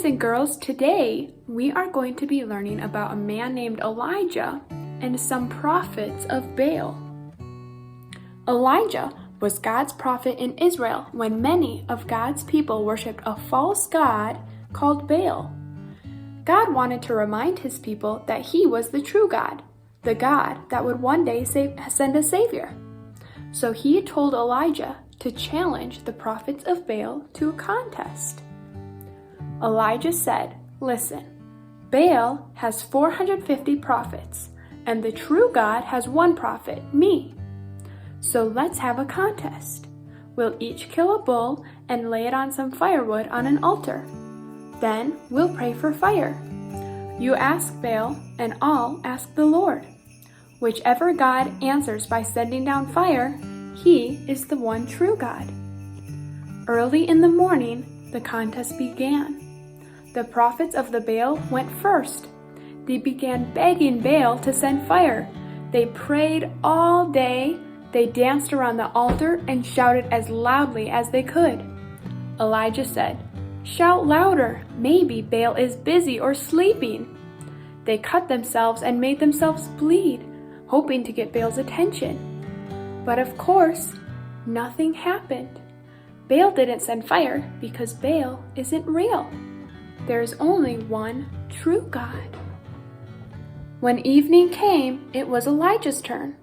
Boys and girls, today we are going to be learning about a man named Elijah and some prophets of Baal. Elijah was God's prophet in Israel when many of God's people worshipped a false god called Baal. God wanted to remind his people that he was the true God, the God that would one day send a savior. So he told Elijah to challenge the prophets of Baal to a contest. Elijah said, "Listen, Baal has 450 prophets, and the true God has one prophet, me. So let's have a contest. We'll each kill a bull and lay it on some firewood on an altar. Then we'll pray for fire. You ask Baal, and I'll ask the Lord. Whichever God answers by sending down fire, he is the one true God." Early in the morning, the contest began. The prophets of the Baal went first. They began begging Baal to send fire. They prayed all day. They danced around the altar and shouted as loudly as they could. Elijah said, "Shout louder. Maybe Baal is busy or sleeping." They cut themselves and made themselves bleed, hoping to get Baal's attention. But of course, nothing happened. Baal didn't send fire because Baal isn't real. There is only one true God. When evening came, it was Elijah's turn.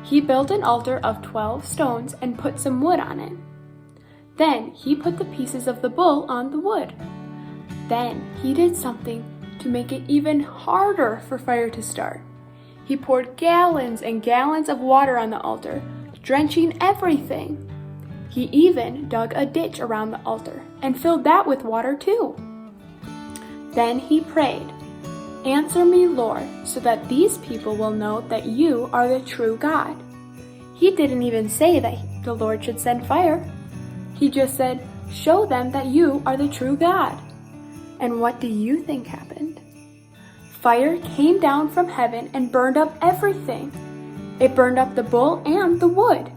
He built an altar of 12 stones and put some wood on it. Then he put the pieces of the bull on the wood. Then he did something to make it even harder for fire to start. He poured gallons and gallons of water on the altar, drenching everything. He even dug a ditch around the altar and filled that with water too. Then he prayed, "Answer me, Lord, so that these people will know that you are the true God." He didn't even say that the Lord should send fire. He just said, "Show them that you are the true God." And what do you think happened? Fire came down from heaven and burned up everything. It burned up the bull and the wood.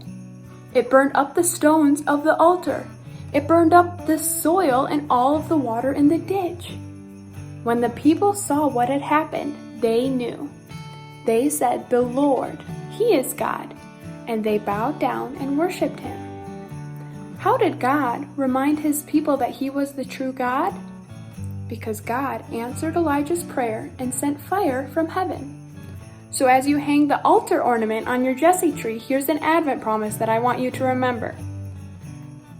It burned up the stones of the altar. It burned up the soil and all of the water in the ditch. When the people saw what had happened, they knew. They said, "The Lord, He is God," and they bowed down and worshipped Him. How did God remind His people that He was the true God? Because God answered Elijah's prayer and sent fire from heaven. So as you hang the altar ornament on your Jesse tree, here's an Advent promise that I want you to remember.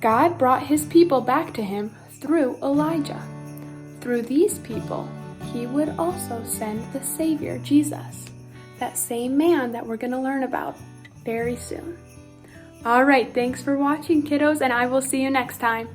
God brought His people back to Him through Elijah. Through these people, He would also send the Savior, Jesus, that same man that we're going to learn about very soon. All right, thanks for watching, kiddos, and I will see you next time.